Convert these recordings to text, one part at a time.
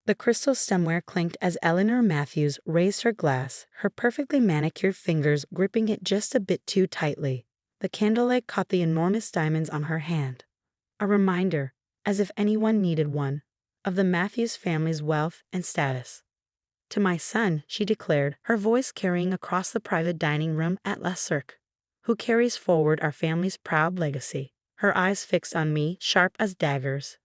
The crystal stemware clinked as Eleanor Matthews raised her glass, her perfectly manicured fingers gripping it just a bit too tightly. The candlelight caught the enormous diamonds on her hand. A reminder, as if anyone needed one, of the Matthews family's wealth and status. "To my son," she declared, her voice carrying across the private dining room at La Cirque, "who carries forward our family's proud legacy," her eyes fixed on me, sharp as daggers.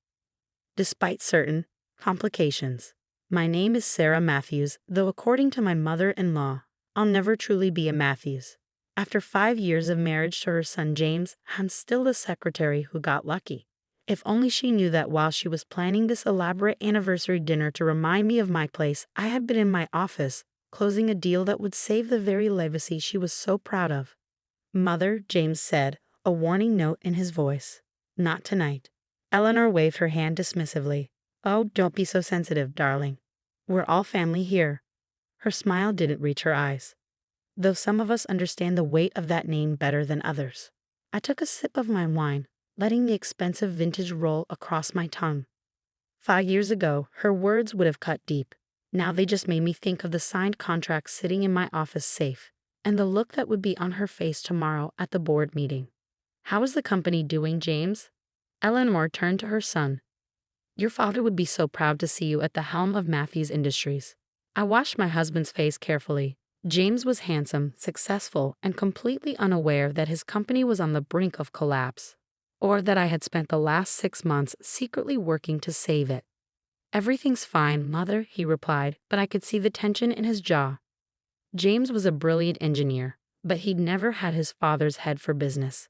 "Despite certain complications. My name is Sarah Matthews, though according to my mother-in-law, I'll never truly be a Matthews. After 5 years of marriage to her son James, I'm still the secretary who got lucky." If only she knew that while she was planning this elaborate anniversary dinner to remind me of my place, I had been in my office, closing a deal that would save the very legacy she was so proud of. "Mother," James said, a warning note in his voice. "Not tonight." Eleanor waved her hand dismissively. "Oh, don't be so sensitive, darling. We're all family here." Her smile didn't reach her eyes, though some of us understand the weight of that name better than others. I took a sip of my wine, letting the expensive vintage roll across my tongue. 5 years ago, her words would have cut deep. Now they just made me think of the signed contract sitting in my office safe, and the look that would be on her face tomorrow at the board meeting. "How is the company doing, James?" Eleanor turned to her son. "Your father would be so proud to see you at the helm of Matthews Industries." I washed my husband's face carefully. James was handsome, successful, and completely unaware that his company was on the brink of collapse, or that I had spent the last 6 months secretly working to save it. "Everything's fine, Mother," he replied, but I could see the tension in his jaw. James was a brilliant engineer, but he'd never had his father's head for business.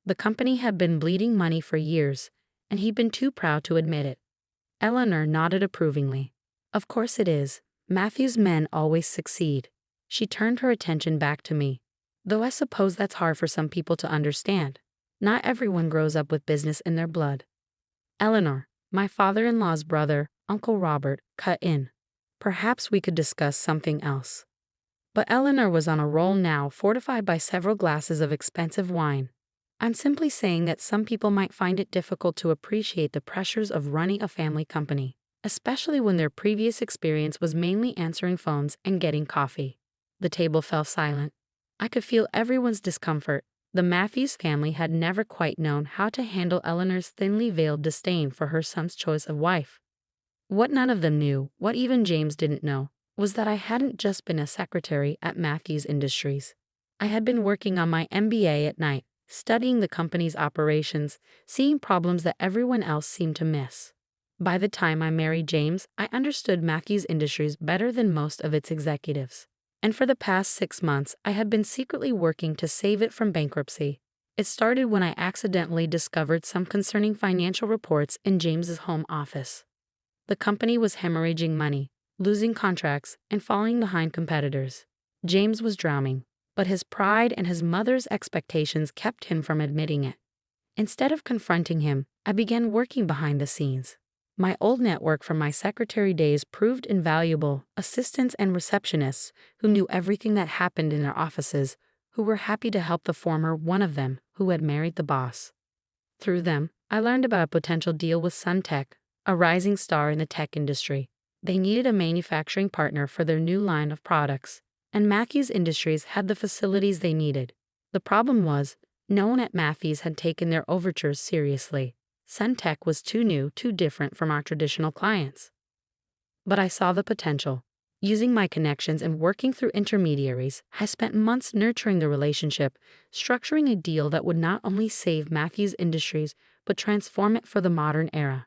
The company had been bleeding money for years, and he'd been too proud to admit it. Eleanor nodded approvingly. "Of course it is. Matthews men always succeed." She turned her attention back to me. "Though I suppose that's hard for some people to understand. Not everyone grows up with business in their blood." Eleanor, my father-in-law's brother, Uncle Robert, cut in. "Perhaps we could discuss something else." But Eleanor was on a roll now, fortified by several glasses of expensive wine. "I'm simply saying that some people might find it difficult to appreciate the pressures of running a family company, especially when their previous experience was mainly answering phones and getting coffee." The table fell silent. I could feel everyone's discomfort. The Matthews family had never quite known how to handle Eleanor's thinly veiled disdain for her son's choice of wife. What none of them knew, what even James didn't know, was that I hadn't just been a secretary at Matthews Industries. I had been working on my MBA at night, studying the company's operations, seeing problems that everyone else seemed to miss. By the time I married James, I understood Matthews Industries better than most of its executives. And for the past 6 months, I had been secretly working to save it from bankruptcy. It started when I accidentally discovered some concerning financial reports in James's home office. The company was hemorrhaging money, losing contracts, and falling behind competitors. James was drowning, but his pride and his mother's expectations kept him from admitting it. Instead of confronting him, I began working behind the scenes. My old network from my secretary days proved invaluable: assistants and receptionists who knew everything that happened in their offices, who were happy to help the former one of them who had married the boss. Through them, I learned about a potential deal with Suntech, a rising star in the tech industry. They needed a manufacturing partner for their new line of products, and Matthews Industries had the facilities they needed. The problem was, no one at Matthews had taken their overtures seriously. Suntech was too new, too different from our traditional clients. But I saw the potential. Using my connections and working through intermediaries, I spent months nurturing the relationship, structuring a deal that would not only save Matthews Industries, but transform it for the modern era.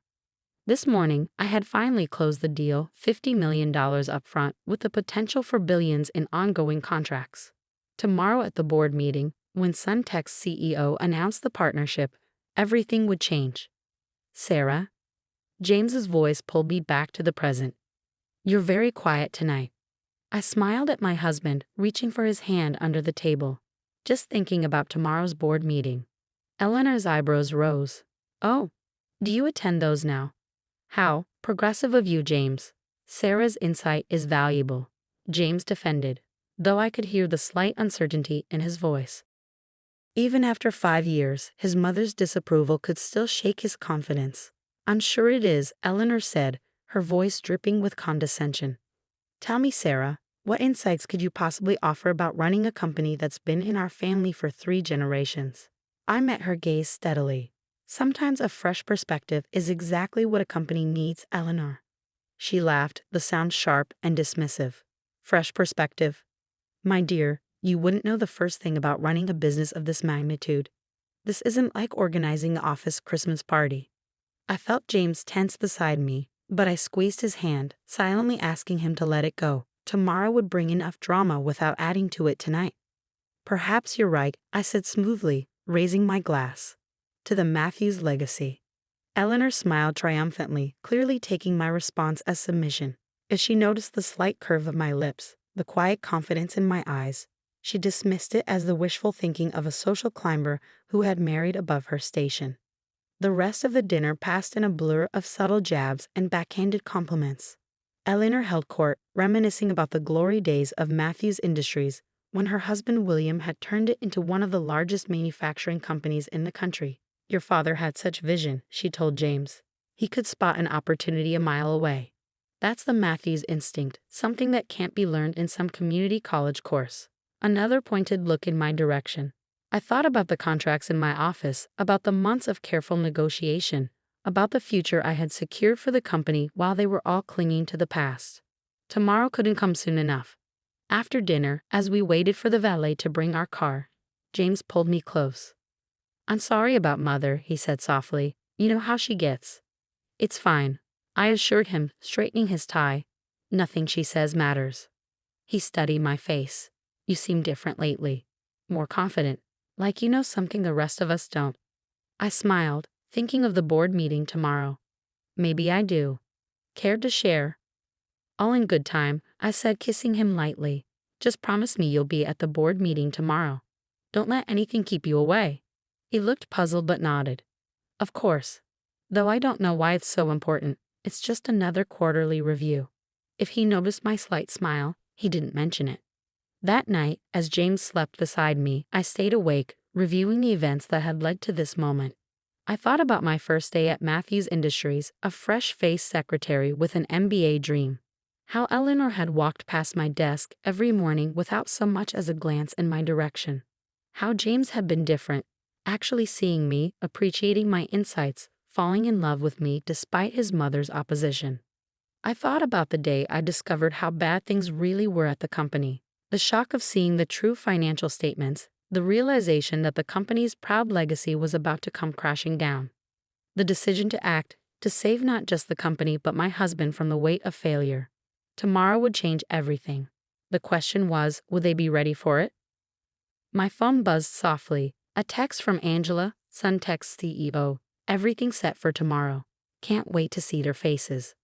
This morning, I had finally closed the deal, $50 million upfront, with the potential for billions in ongoing contracts. Tomorrow at the board meeting, when Suntech's CEO announced the partnership, everything would change. "Sarah?" James's voice pulled me back to the present. "You're very quiet tonight." I smiled at my husband, reaching for his hand under the table. "Just thinking about tomorrow's board meeting." Eleanor's eyebrows rose. "Oh, do you attend those now?" "How progressive of you, James." "Sarah's insight is valuable," James defended, though I could hear the slight uncertainty in his voice. Even after 5 years, his mother's disapproval could still shake his confidence. "I'm sure it is," Eleanor said, her voice dripping with condescension. "Tell me, Sarah, what insights could you possibly offer about running a company that's been in our family for 3 generations?" I met her gaze steadily. "Sometimes a fresh perspective is exactly what a company needs, Eleanor." She laughed, the sound sharp and dismissive. "Fresh perspective? My dear, you wouldn't know the first thing about running a business of this magnitude. This isn't like organizing the office Christmas party." I felt James tense beside me, but I squeezed his hand, silently asking him to let it go. Tomorrow would bring enough drama without adding to it tonight. "Perhaps you're right," I said smoothly, raising my glass. "To the Matthews legacy." Eleanor smiled triumphantly, clearly taking my response as submission. As she noticed the slight curve of my lips, the quiet confidence in my eyes, she dismissed it as the wishful thinking of a social climber who had married above her station. The rest of the dinner passed in a blur of subtle jabs and backhanded compliments. Eleanor held court, reminiscing about the glory days of Matthews Industries, when her husband William had turned it into one of the largest manufacturing companies in the country. "Your father had such vision," she told James. "He could spot an opportunity a mile away. That's the Matthews instinct, something that can't be learned in some community college course." Another pointed look in my direction. I thought about the contracts in my office, about the months of careful negotiation, about the future I had secured for the company while they were all clinging to the past. Tomorrow couldn't come soon enough. After dinner, as we waited for the valet to bring our car, James pulled me close. "I'm sorry about Mother," he said softly. "You know how she gets." "It's fine," I assured him, straightening his tie. "Nothing she says matters." He studied my face. "You seem different lately. More confident. Like you know something the rest of us don't." I smiled, thinking of the board meeting tomorrow. "Maybe I do. Care to share?" "All in good time," I said, kissing him lightly. "Just promise me you'll be at the board meeting tomorrow. Don't let anything keep you away." He looked puzzled but nodded. "Of course. Though I don't know why it's so important. It's just another quarterly review." If he noticed my slight smile, he didn't mention it. That night, as James slept beside me, I stayed awake, reviewing the events that had led to this moment. I thought about my first day at Matthews Industries, a fresh-faced secretary with an MBA dream. How Eleanor had walked past my desk every morning without so much as a glance in my direction. How James had been different, actually seeing me, appreciating my insights, falling in love with me despite his mother's opposition. I thought about the day I discovered how bad things really were at the company. The shock of seeing the true financial statements, the realization that the company's proud legacy was about to come crashing down. The decision to act, to save not just the company but my husband from the weight of failure. Tomorrow would change everything. The question was, would they be ready for it? My phone buzzed softly. A text from Angela, Suntex CEO. "Everything set for tomorrow. Can't wait to see their faces."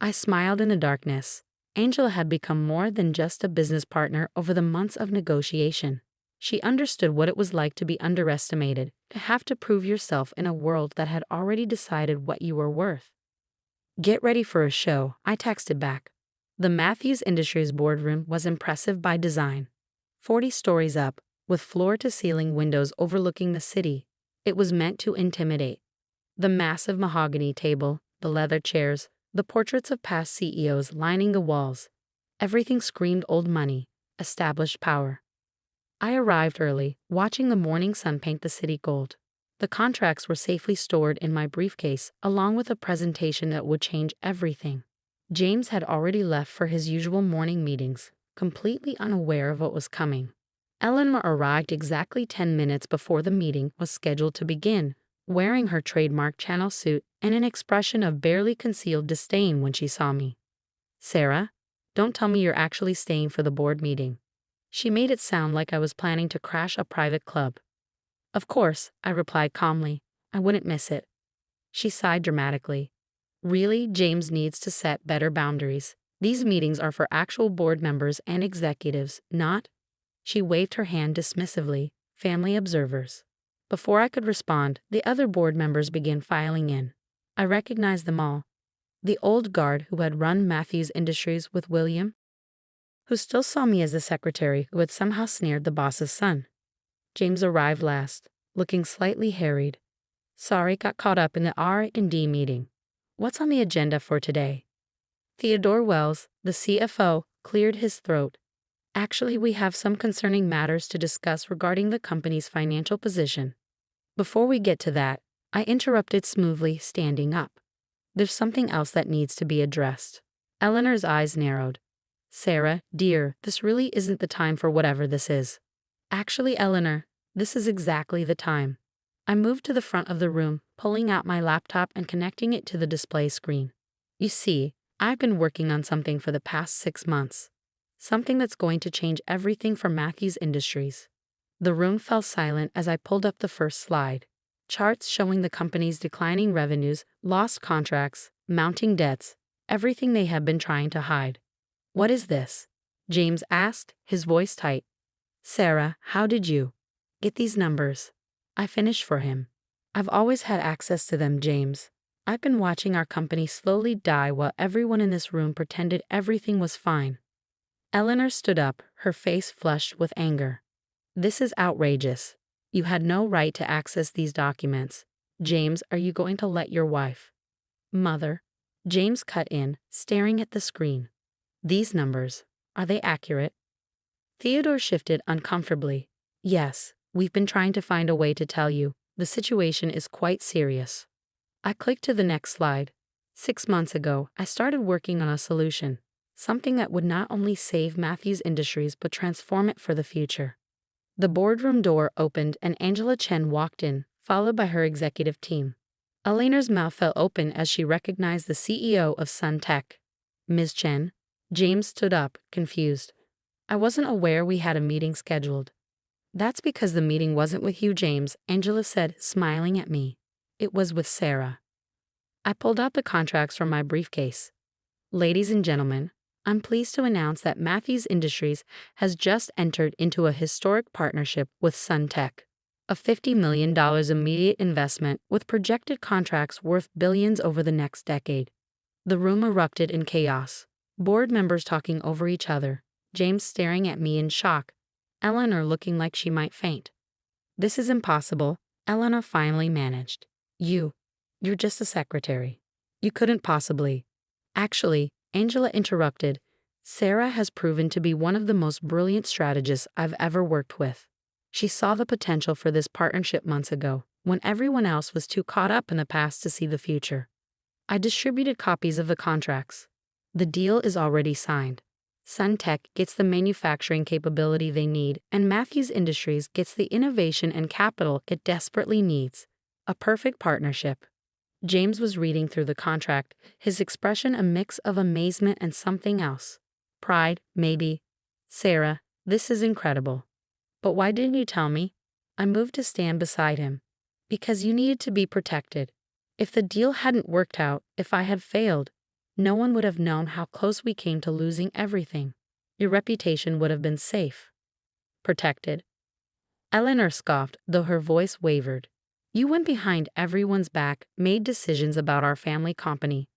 I smiled in the darkness. Angela had become more than just a business partner over the months of negotiation. She understood what it was like to be underestimated, to have to prove yourself in a world that had already decided what you were worth. "Get ready for a show," I texted back. The Matthews Industries boardroom was impressive by design. 40 stories up, with floor-to-ceiling windows overlooking the city, it was meant to intimidate. The massive mahogany table, the leather chairs, the portraits of past CEOs lining the walls. Everything screamed old money, established power. I arrived early, watching the morning sun paint the city gold. The contracts were safely stored in my briefcase, along with a presentation that would change everything. James had already left for his usual morning meetings, completely unaware of what was coming. Eleanor arrived exactly 10 minutes before the meeting was scheduled to begin, wearing her trademark Channel suit and an expression of barely concealed disdain when she saw me. "Sarah, don't tell me you're actually staying for the board meeting." She made it sound like I was planning to crash a private club. "Of course," I replied calmly. "I wouldn't miss it." She sighed dramatically. "Really, James needs to set better boundaries. These meetings are for actual board members and executives, not—" She waved her hand dismissively, "family observers." Before I could respond, the other board members began filing in. I recognized them all. The old guard who had run Matthews Industries with William, who still saw me as the secretary who had somehow snared the boss's son. James arrived last, looking slightly harried. "Sorry, got caught up in the R&D meeting. What's on the agenda for today?" Theodore Wells, the CFO, cleared his throat. Actually, we have some concerning matters to discuss regarding the company's financial position. Before we get to that, I interrupted smoothly, standing up. There's something else that needs to be addressed. Eleanor's eyes narrowed. Sarah, dear, this really isn't the time for whatever this is. Actually, Eleanor, this is exactly the time. I moved to the front of the room, pulling out my laptop and connecting it to the display screen. You see, I've been working on something for the past 6 months. Something that's going to change everything for Matthews Industries. The room fell silent as I pulled up the first slide. Charts showing the company's declining revenues, lost contracts, mounting debts, everything they have been trying to hide. What is this? James asked, his voice tight. Sarah, how did you get these numbers? I finished for him. I've always had access to them, James. I've been watching our company slowly die while everyone in this room pretended everything was fine. Eleanor stood up, her face flushed with anger. This is outrageous. You had no right to access these documents. James, are you going to let your wife? Mother. James cut in, staring at the screen. These numbers, are they accurate? Theodore shifted uncomfortably. Yes, we've been trying to find a way to tell you. The situation is quite serious. I clicked to the next slide. 6 months ago, I started working on a solution. Something that would not only save Matthews Industries but transform it for the future. The boardroom door opened and Angela Chen walked in, followed by her executive team. Eleanor's mouth fell open as she recognized the CEO of Sun Tech. Ms. Chen? James stood up, confused. I wasn't aware we had a meeting scheduled. That's because the meeting wasn't with you, James, Angela said, smiling at me. It was with Sarah. I pulled out the contracts from my briefcase. Ladies and gentlemen, I'm pleased to announce that Matthews Industries has just entered into a historic partnership with Sun Tech, a $50 million immediate investment with projected contracts worth billions over the next decade. The room erupted in chaos, board members talking over each other, James staring at me in shock, Eleanor looking like she might faint. This is impossible, Eleanor finally managed. You're just a secretary. You couldn't possibly. Actually, Angela interrupted. Sarah has proven to be one of the most brilliant strategists I've ever worked with. She saw the potential for this partnership months ago, when everyone else was too caught up in the past to see the future. I distributed copies of the contracts. The deal is already signed. Sun Tech gets the manufacturing capability they need, and Matthews Industries gets the innovation and capital it desperately needs. A perfect partnership. James was reading through the contract, his expression a mix of amazement and something else. Pride, maybe. Sarah, this is incredible. But why didn't you tell me? I moved to stand beside him. Because you needed to be protected. If the deal hadn't worked out, if I had failed, no one would have known how close we came to losing everything. Your reputation would have been safe. Protected. Eleanor scoffed, though her voice wavered. You went behind everyone's back, made decisions about our family company.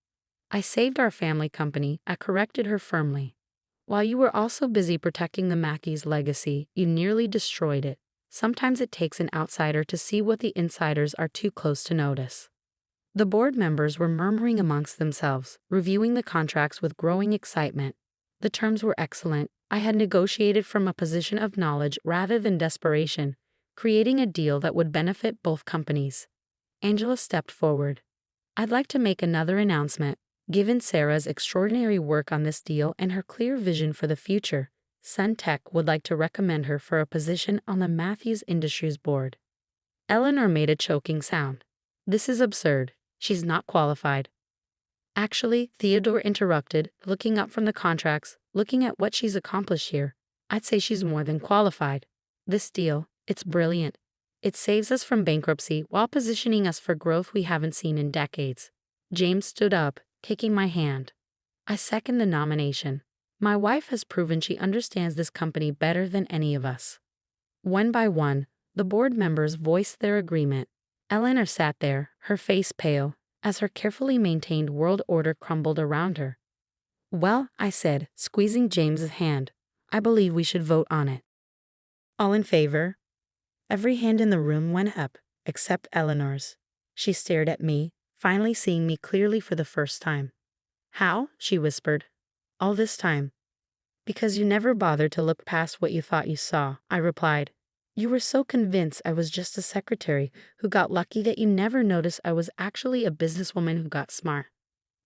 I saved our family company, I corrected her firmly. While you were also busy protecting the Matthews legacy, you nearly destroyed it. Sometimes it takes an outsider to see what the insiders are too close to notice. The board members were murmuring amongst themselves, reviewing the contracts with growing excitement. The terms were excellent. I had negotiated from a position of knowledge rather than desperation, creating a deal that would benefit both companies. Angela stepped forward. I'd like to make another announcement. Given Sarah's extraordinary work on this deal and her clear vision for the future, Sun Tech would like to recommend her for a position on the Matthews Industries board. Eleanor made a choking sound. This is absurd. She's not qualified. Actually, Theodore interrupted, looking up from the contracts, looking at what she's accomplished here. I'd say she's more than qualified. This deal, it's brilliant. It saves us from bankruptcy while positioning us for growth we haven't seen in decades. James stood up, taking my hand. I second the nomination. My wife has proven she understands this company better than any of us. One by one, the board members voiced their agreement. Eleanor sat there, her face pale, as her carefully maintained world order crumbled around her. Well, I said, squeezing James's hand, I believe we should vote on it. All in favor? Every hand in the room went up, except Eleanor's. She stared at me, finally seeing me clearly for the first time. How? She whispered. All this time. Because you never bothered to look past what you thought you saw, I replied. You were so convinced I was just a secretary who got lucky that you never noticed I was actually a businesswoman who got smart.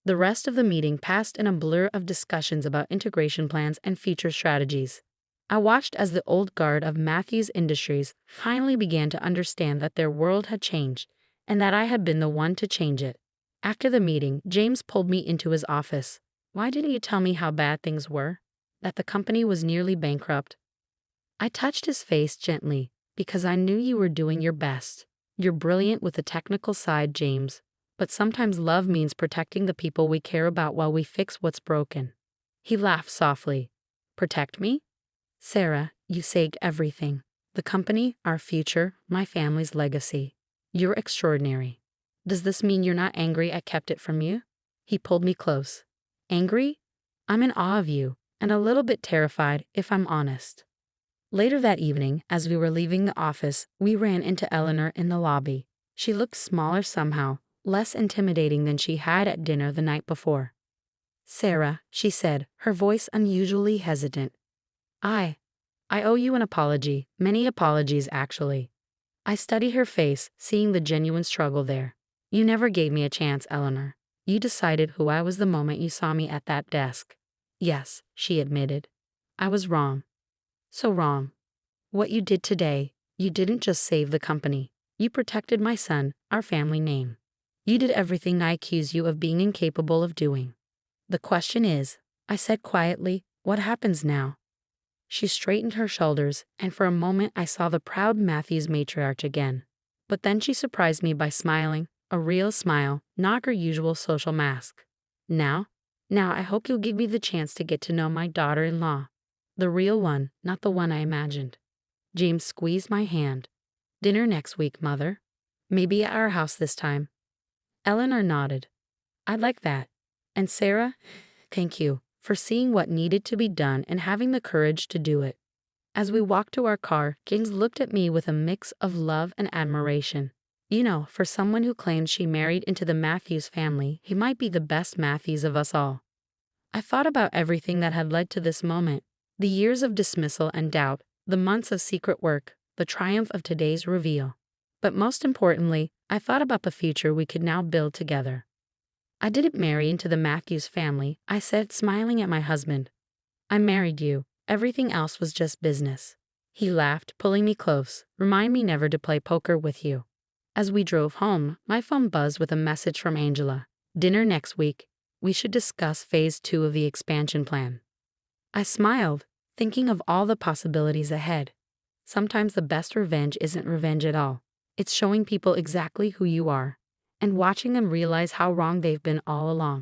The rest of the meeting passed in a blur of discussions about integration plans and future strategies. I watched as the old guard of Matthews Industries finally began to understand that their world had changed, and that I had been the one to change it. After the meeting, James pulled me into his office. Why didn't you tell me how bad things were? That the company was nearly bankrupt? I touched his face gently, because I knew you were doing your best. You're brilliant with the technical side, James. But sometimes love means protecting the people we care about while we fix what's broken. He laughed softly. Protect me? Sarah, you saved everything. The company, our future, my family's legacy. You're extraordinary. Does this mean you're not angry I kept it from you? He pulled me close. Angry? I'm in awe of you, and a little bit terrified, if I'm honest. Later that evening, as we were leaving the office, we ran into Eleanor in the lobby. She looked smaller somehow, less intimidating than she had at dinner the night before. Sarah, she said, her voice unusually hesitant. I owe you an apology, many apologies actually. I studied her face, seeing the genuine struggle there. You never gave me a chance, Eleanor. You decided who I was the moment you saw me at that desk. Yes, she admitted. I was wrong. So wrong. What you did today, you didn't just save the company. You protected my son, our family name. You did everything I accuse you of being incapable of doing. The question is, I said quietly, what happens now? She straightened her shoulders, and for a moment I saw the proud Matthews matriarch again. But then she surprised me by smiling, a real smile, not her usual social mask. Now I hope you'll give me the chance to get to know my daughter-in-law. The real one, not the one I imagined. James squeezed my hand. Dinner next week, Mother. Maybe at our house this time. Eleanor nodded. I'd like that. And Sarah, thank you for seeing what needed to be done and having the courage to do it. As we walked to our car, James looked at me with a mix of love and admiration. You know, for someone who claims she married into the Matthews family, he might be the best Matthews of us all. I thought about everything that had led to this moment. The years of dismissal and doubt, the months of secret work, the triumph of today's reveal. But most importantly, I thought about the future we could now build together. I didn't marry into the Matthews family, I said, smiling at my husband. I married you. Everything else was just business. He laughed, pulling me close. Remind me never to play poker with you. As we drove home, my phone buzzed with a message from Angela. Dinner next week. We should discuss phase 2 of the expansion plan. I smiled, thinking of all the possibilities ahead. Sometimes the best revenge isn't revenge at all. It's showing people exactly who you are, and watching them realize how wrong they've been all along.